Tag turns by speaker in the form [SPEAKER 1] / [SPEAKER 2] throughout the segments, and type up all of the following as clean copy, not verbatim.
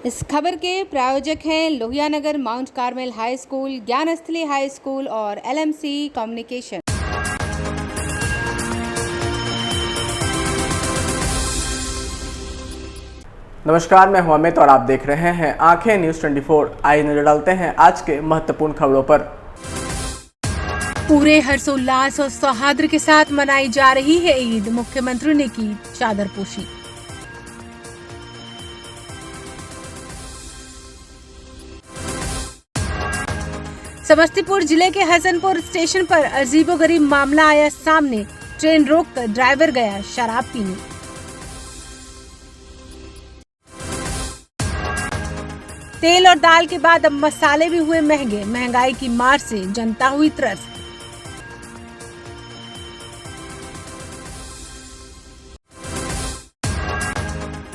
[SPEAKER 1] इस खबर के प्रायोजक हैं Lohia Nagar Mount Carmel High School, Gyansthali High School और LMC कम्युनिकेशन।
[SPEAKER 2] नमस्कार, मैं हूं अमित और आप देख रहे हैं आंखें न्यूज 24। आइए नजर डालते हैं आज के महत्वपूर्ण खबरों पर।
[SPEAKER 1] पूरे हर्षोल्लास और सौहार्द के साथ मनाई जा रही है ईद। मुख्यमंत्री ने की चादर पोशी। समस्तीपुर जिले के हसनपुर स्टेशन पर अजीबोगरीब मामला आया सामने। ट्रेन रोककर ड्राइवर गया शराब पीने। तेल और दाल के बाद अब मसाले भी हुए महंगे। महंगाई की मार से जनता हुई त्रस्त।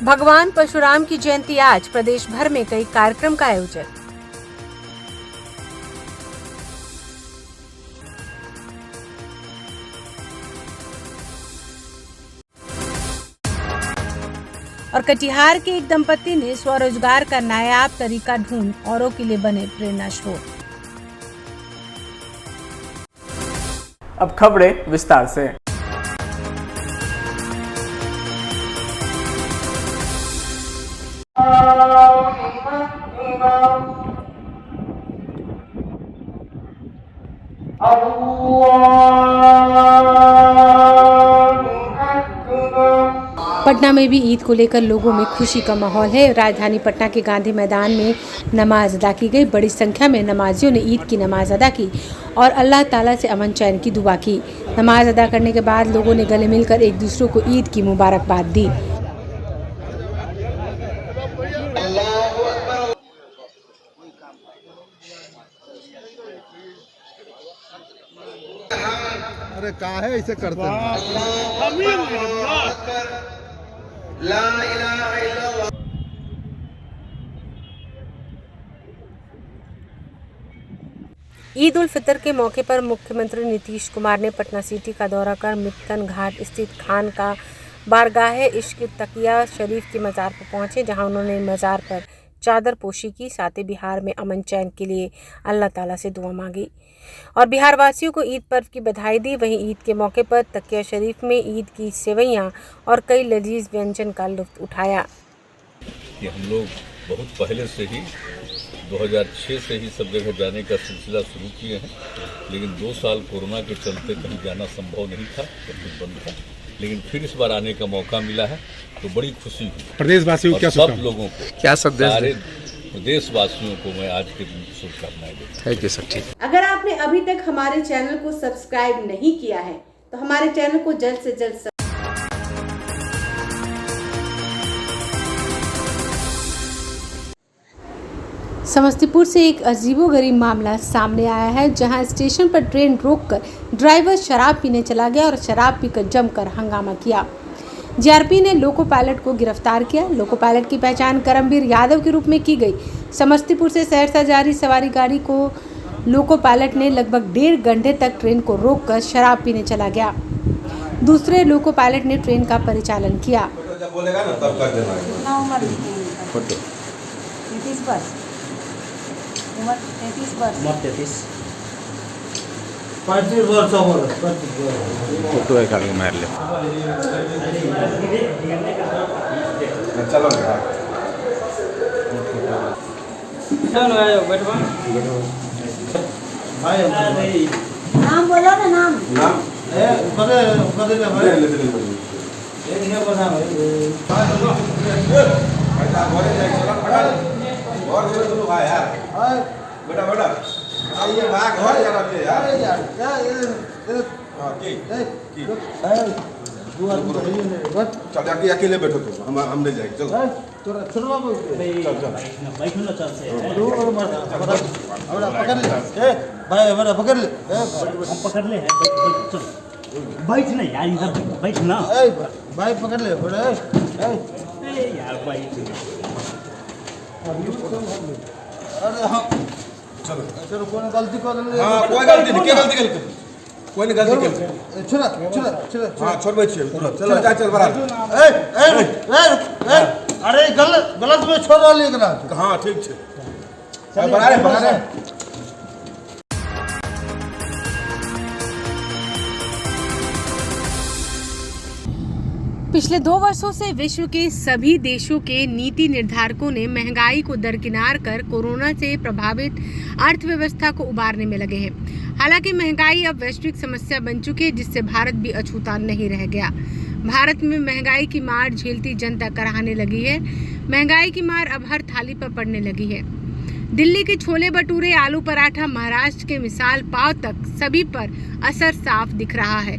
[SPEAKER 1] भगवान परशुराम की जयंती आज। प्रदेश भर में कई कार्यक्रम का आयोजन। और कटिहार के एक दंपति ने स्वरोजगार का नायाब तरीका ढूंढ औरों के लिए बने प्रेरणा स्रोत।
[SPEAKER 2] अब खबरें विस्तार से।
[SPEAKER 1] पटना में भी ईद को लेकर लोगों में खुशी का माहौल है। राजधानी पटना के गांधी मैदान में नमाज अदा की गई। बड़ी संख्या में नमाजियों ने ईद की नमाज अदा की और अल्लाह ताला से अमन चैन की दुआ की। नमाज अदा करने के बाद लोगों ने गले मिलकर एक दूसरे को ईद की मुबारकबाद दी।
[SPEAKER 3] अरे कहाँ है ऐसे करते हैं?
[SPEAKER 1] ईद उल फितर के मौके पर मुख्यमंत्री नीतीश कुमार ने पटना सिटी का दौरा कर मित्तन घाट स्थित खान का बारगाह इश्क तकिया शरीफ के मज़ार पर पहुंचे, जहां उन्होंने मज़ार पर चादर पोशी की। साथ ही बिहार में अमन चैन के लिए अल्लाह ताला से दुआ मांगी और बिहार वासियों को ईद पर्व की बधाई दी। वहीं ईद के मौके पर तकिया शरीफ में ईद की सेवइयां और कई लजीज व्यंजन का लुत्फ उठाया।
[SPEAKER 4] कि हम लोग बहुत पहले से ही 2006 से ही सब जगह जाने का सिलसिला शुरू किए हैं, लेकिन 2 साल कोरोना के चलते कहीं जाना संभव नहीं था, सब कुछ बंद था। लेकिन फिर इस बार आने का मौका मिला है तो बड़ी खुशी हुई।
[SPEAKER 3] प्रदेशवासियों को क्या
[SPEAKER 4] सब लोगों को,
[SPEAKER 3] क्या संदेश
[SPEAKER 4] सारे प्रदेशवासियों को मैं आज के दिन शुभकामनाएं देता हूं।
[SPEAKER 3] Thank you sir. ठीक।
[SPEAKER 1] अगर आपने अभी तक हमारे चैनल को सब्सक्राइब नहीं किया है तो हमारे चैनल को जल्द से जल्द समस्तीपुर से एक अजीबोगरीब मामला सामने आया है, जहां स्टेशन पर ट्रेन रोककर ड्राइवर शराब पीने चला गया और शराब पीकर जमकर हंगामा किया। जीआरपी ने लोको पायलट को गिरफ्तार किया। लोको पायलट की पहचान करमवीर यादव के रूप में की गई। समस्तीपुर से सहरसा जा रही सवारी गाड़ी को लोको पायलट ने लगभग 1.5 घंटे तक ट्रेन को रोककर शराब पीने चला गया। दूसरे लोको पायलट ने ट्रेन का परिचालन किया।
[SPEAKER 3] फोटो है खाली मार ले। चलो
[SPEAKER 1] नाम बोलो ना, नाम
[SPEAKER 5] बेटा बेटा ये भाग हो यार चल जाके अकेले बैठो तो हम ले जाएंगे। चलो
[SPEAKER 3] तोरा छोड़वा
[SPEAKER 5] चल चल
[SPEAKER 3] बैठो ना, चल से पकड़ ले। ए भाई हमारा पकड़ ले।
[SPEAKER 6] हम पकड़ ले हैं, चल बैठ ना यार, इधर बैठ ना।
[SPEAKER 3] ए भाई पकड़ ले बड़ा।
[SPEAKER 6] ए यार भाई
[SPEAKER 3] अरे हाँ
[SPEAKER 5] चलो
[SPEAKER 3] चलो कौन गलती कर ले?
[SPEAKER 5] हां कोई गलती नहीं, क्या गलती कर कोई नहीं गलती कर।
[SPEAKER 3] छोड़ा छोड़ा छोड़ा
[SPEAKER 5] हां छोड़ बैठ चलो चल जा चल बराबर।
[SPEAKER 3] ए ए ए अरे गलत गलत में छोड़ रहा एकरा
[SPEAKER 5] हाँ ठीक है
[SPEAKER 3] चलिए,
[SPEAKER 5] बना रहे
[SPEAKER 1] पिछले 2 वर्षों से विश्व के सभी देशों के नीति निर्धारकों ने महंगाई को दरकिनार कर कोरोना से प्रभावित अर्थव्यवस्था को उबारने में लगे हैं। हालांकि महंगाई अब वैश्विक समस्या बन चुकी है, जिससे भारत भी अछूता नहीं रह गया। भारत में महंगाई की मार झेलती जनता कराहने लगी है। महंगाई की मार अब हर थाली पर पड़ने लगी है। दिल्ली के छोले भटूरे, आलू पराठा, महाराष्ट्र के मिसाल पाव तक सभी पर असर साफ दिख रहा है।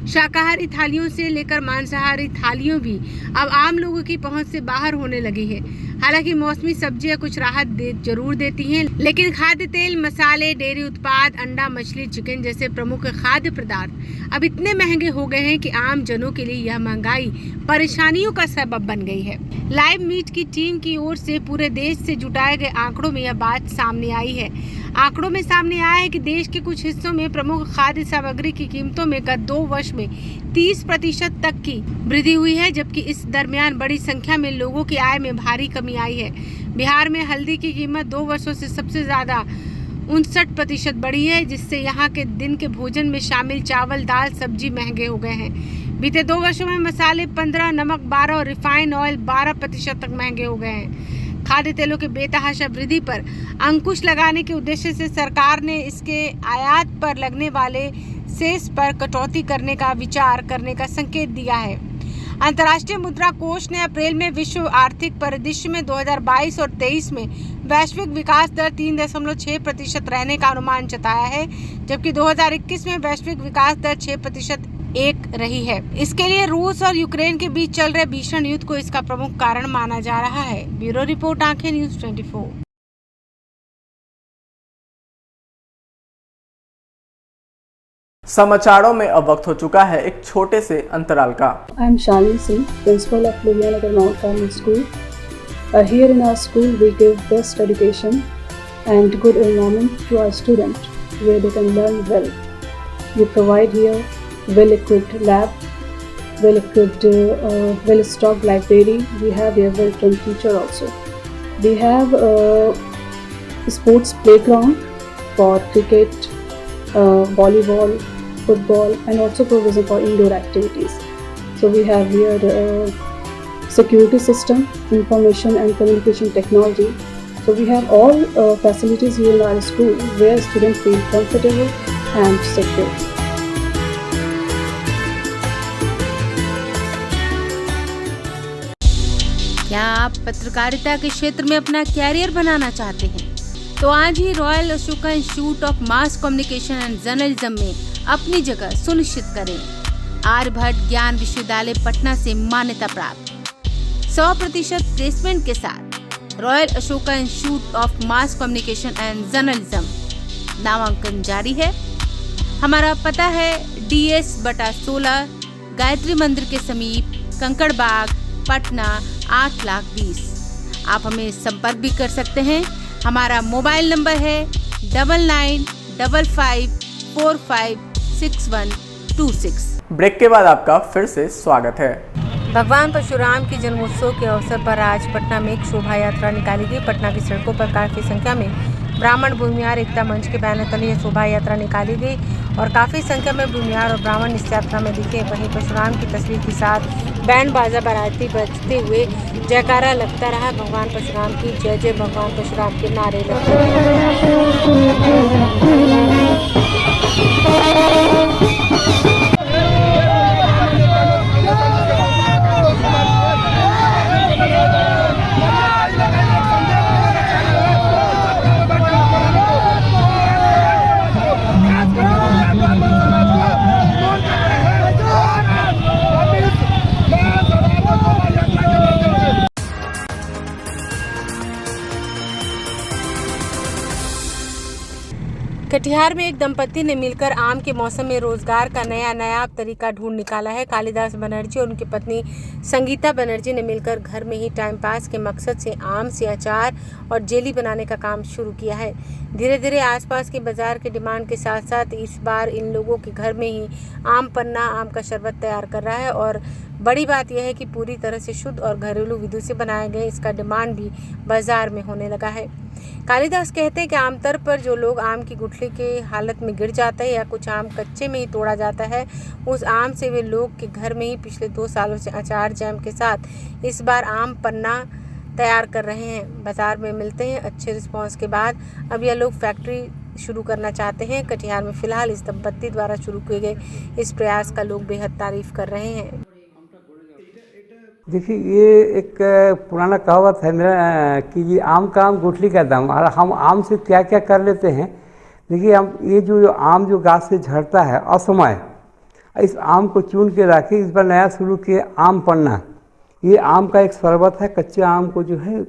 [SPEAKER 1] शाकाहारी थालियों से लेकर मांसाहारी थालियों भी अब आम लोगों की पहुंच से बाहर होने लगी है। हालांकि मौसमी सब्जियां कुछ राहत जरूर देती हैं, लेकिन खाद्य तेल, मसाले, डेयरी उत्पाद, अंडा, मछली, चिकन जैसे प्रमुख खाद्य पदार्थ अब इतने महंगे हो गए हैं कि आम जनों के लिए यह महंगाई परेशानियों का सबब बन गई है। लाइव मीट की टीम की ओर से पूरे देश से जुटाए गए आंकड़ों में यह बात सामने आई है। आंकड़ों में सामने आया है कि देश के कुछ हिस्सों में प्रमुख खाद्य सामग्री की कीमतों में गत 2 वर्ष में 30% तक की वृद्धि हुई है, जबकि इस दरमियान बड़ी संख्या में लोगों की आय में भारी कमी आई है। बिहार में हल्दी की कीमत 2 वर्षों से सबसे ज्यादा 59% बढ़ी है, जिससे यहाँ के दिन के भोजन में शामिल चावल, दाल, सब्जी महंगे हो गए हैं। बीते 2 वर्षों में मसाले 15, नमक 12 और रिफाइंड ऑयल 12% तक महंगे हो गए हैं। खाद्य तेलों के बेतहाशा वृद्धि पर अंकुश लगाने के उद्देश्य से सरकार ने इसके आयात पर लगने वाले सेस पर कटौती करने का विचार करने का संकेत दिया है। अंतर्राष्ट्रीय मुद्रा कोष ने अप्रैल में विश्व आर्थिक परिदृश्य में 2022 और 23 में वैश्विक विकास दर 3.6% रहने का अनुमान जताया है, जबकि 2021 में वैश्विक विकास दर 6% रही है। इसके लिए रूस और यूक्रेन के बीच चल रहे भीषण युद्ध को इसका प्रमुख कारण माना जा रहा है। ब्यूरो रिपोर्ट, आंखें न्यूज़ 24।
[SPEAKER 2] समाचारों में अब वक्त हो चुका है एक छोटे से अंतराल का।
[SPEAKER 7] I am Shalini Singh, principal of Ludhiana Mount Carmel School. Here in our school, we give best education and good environment to our students, where they can learn well. We provide here well-equipped lab, well-equipped, well-stocked library. We have here well-trained teacher also. We have a sports playground for cricket, volleyball, football, and also provision for indoor activities. So we have here security system, information and communication technology. So we have all facilities here in our school where students feel comfortable and secure.
[SPEAKER 1] क्या आप पत्रकारिता के क्षेत्र में अपना career बनाना चाहते हैं? तो आज ही Royal Ashoka Institute of Mass Communication and Journalism में अपनी जगह सुनिश्चित करें। आर्यभट्ट ज्ञान विश्वविद्यालय पटना से मान्यता प्राप्त 100% प्लेसमेंट के साथ royal Ashoka Institute of Mass Communication and journalism नामांकन जारी है। हमारा पता है DS/16 गायत्री मंदिर के समीप, कंकड़ बाग, पटना 8,20,000। आप हमें संपर्क भी कर सकते हैं। हमारा मोबाइल नंबर है 9955456126।
[SPEAKER 2] ब्रेक के बाद आपका फिर से स्वागत है।
[SPEAKER 1] भगवान परशुराम के जन्मोत्सव के अवसर पर आज पटना में एक शोभा यात्रा निकाली गई। पटना की सड़कों पर काफी संख्या में ब्राह्मण भूमिहार एकता मंच के बैनर तले यह शोभा यात्रा निकाली गई और काफी संख्या में भूमिहार और ब्राह्मण इस यात्रा में दिखे। वहीं परशुराम की तस्वीर के साथ बैंड बाजा बाराती बजते हुए जयकारा लगता रहा। भगवान परशुराम की जय जय, भगवान परशुराम के नारे लगते रहे। कटिहार में एक दंपति ने मिलकर आम के मौसम में रोजगार का नया तरीका ढूंढ निकाला है। कालिदास बनर्जी और उनकी पत्नी संगीता बनर्जी ने मिलकर घर में ही टाइम पास के मकसद से आम से अचार और जेली बनाने का काम शुरू किया है। धीरे धीरे आसपास के बाजार के डिमांड के साथ साथ इस बार इन लोगों के घर में ही आम पन्ना आम का शरबत तैयार कर रहा है और बड़ी बात यह है कि पूरी तरह से शुद्ध और घरेलू विधि से बनाए गए इसका डिमांड भी बाजार में होने लगा है। कालिदास कहते हैं कि आमतौर पर जो लोग आम की गुठली के हालत में गिर जाता है या कुछ आम कच्चे में ही तोड़ा जाता है, उस आम से वे लोग के घर में ही पिछले 2 सालों से अचार जैम के साथ इस बार आम पन्ना तैयार कर रहे हैं। बाजार में मिलते हैं अच्छे रिस्पांस के बाद अब यह लोग फैक्ट्री शुरू करना चाहते हैं। कटिहार में फिलहाल इस दंपत्ति द्वारा शुरू किए गए इस प्रयास का लोग बेहद तारीफ कर रहे हैं।
[SPEAKER 8] देखिए, ये एक पुराना कहावत है मेरा कि ये आम का आम गुठली का दाम। और हम आम से क्या क्या कर लेते हैं। देखिए, हम ये जो आम जो गाछ से झड़ता है असमय, इस आम को चुन के रखे। इस बार नया शुरू किए आम पन्ना। ये आम का एक शरबत है। कच्चे आम को जो है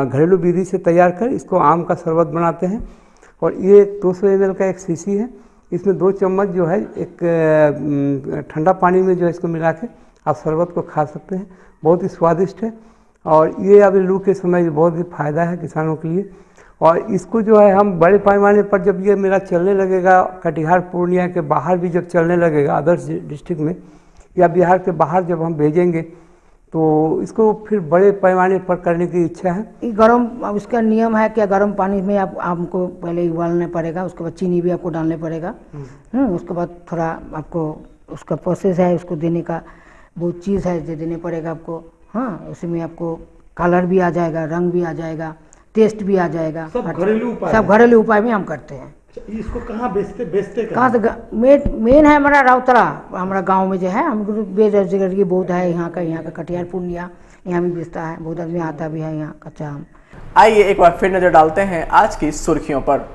[SPEAKER 8] घरेलू विधि से तैयार कर इसको आम का शरबत बनाते हैं। और ये 200 ml का एक शीशी है। इसमें 2 चम्मच जो है एक ठंडा पानी में जो है इसको मिला के आप शरबत को खा सकते हैं। बहुत ही स्वादिष्ट है और ये अभी लू के समय बहुत ही फ़ायदा है किसानों के लिए। और इसको जो है हम बड़े पैमाने पर जब ये मेरा चलने लगेगा, कटिहार पूर्णिया के बाहर भी जब चलने लगेगा, अदर्स डिस्ट्रिक्ट में या बिहार के बाहर जब हम भेजेंगे तो इसको फिर बड़े पैमाने पर करने की इच्छा है।
[SPEAKER 9] गरम उसका नियम है कि गर्म पानी में आप आम को पहले उबालना पड़ेगा, उसके बाद चीनी भी आपको डालने पड़ेगा। उसके बाद थोड़ा आपको उसका प्रोसेस है, उसको देने का बहुत चीज़ है जो देने पड़ेगा आपको। हाँ, उसमें आपको कलर भी आ जाएगा, रंग भी आ जाएगा, टेस्ट भी आ जाएगा। सब घरेलू उपाय में हम करते हैं।
[SPEAKER 6] इसको कहाँ बेचते
[SPEAKER 9] कहाँ से? मेन है हमारा राउतरा, हमारा गांव में जो है हम बेरोजगारी बहुत है यहाँ का कटिहार पूर्णिया, यहाँ भी बेचता है, बहुत आदमी आता भी है यहाँ कच्चा आम।
[SPEAKER 2] आइए एक बार फिर नजर डालते हैं आज की सुर्खियों पर।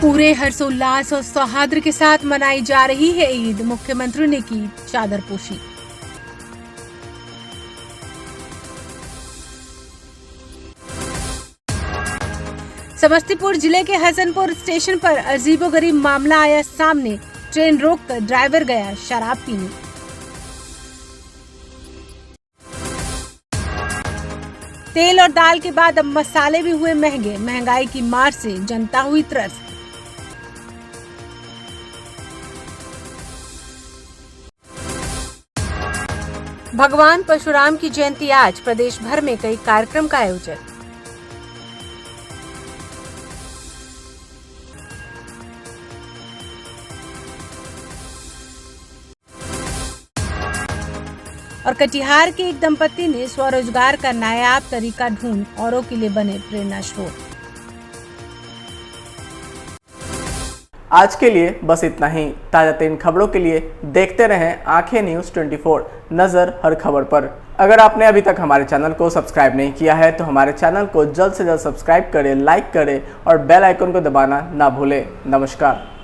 [SPEAKER 1] पूरे हर्षोल्लास और सौहार्द के साथ मनाई जा रही है ईद। मुख्यमंत्री ने की चादर पोशी। समस्तीपुर जिले के हसनपुर स्टेशन पर अजीबोगरीब मामला आया सामने। ट्रेन रोककर ड्राइवर गया शराब पीने। तेल और दाल के बाद अब मसाले भी हुए महंगे। महंगाई की मार से जनता हुई त्रस्त। भगवान परशुराम की जयंती आज। प्रदेश भर में कई कार्यक्रम का आयोजन। और कटिहार के एक दंपति ने स्वरोजगार का नायाब तरीका ढूंढ औरों के लिए बने प्रेरणा स्रोत।
[SPEAKER 2] आज के लिए बस इतना ही। ताजा 3 खबरों के लिए देखते रहें आंखें न्यूज़ 24, नजर हर खबर पर। अगर आपने अभी तक हमारे चैनल को सब्सक्राइब नहीं किया है तो हमारे चैनल को जल्द से जल्द सब्सक्राइब करें, लाइक करें और बेल आइकन को दबाना ना भूलें। नमस्कार।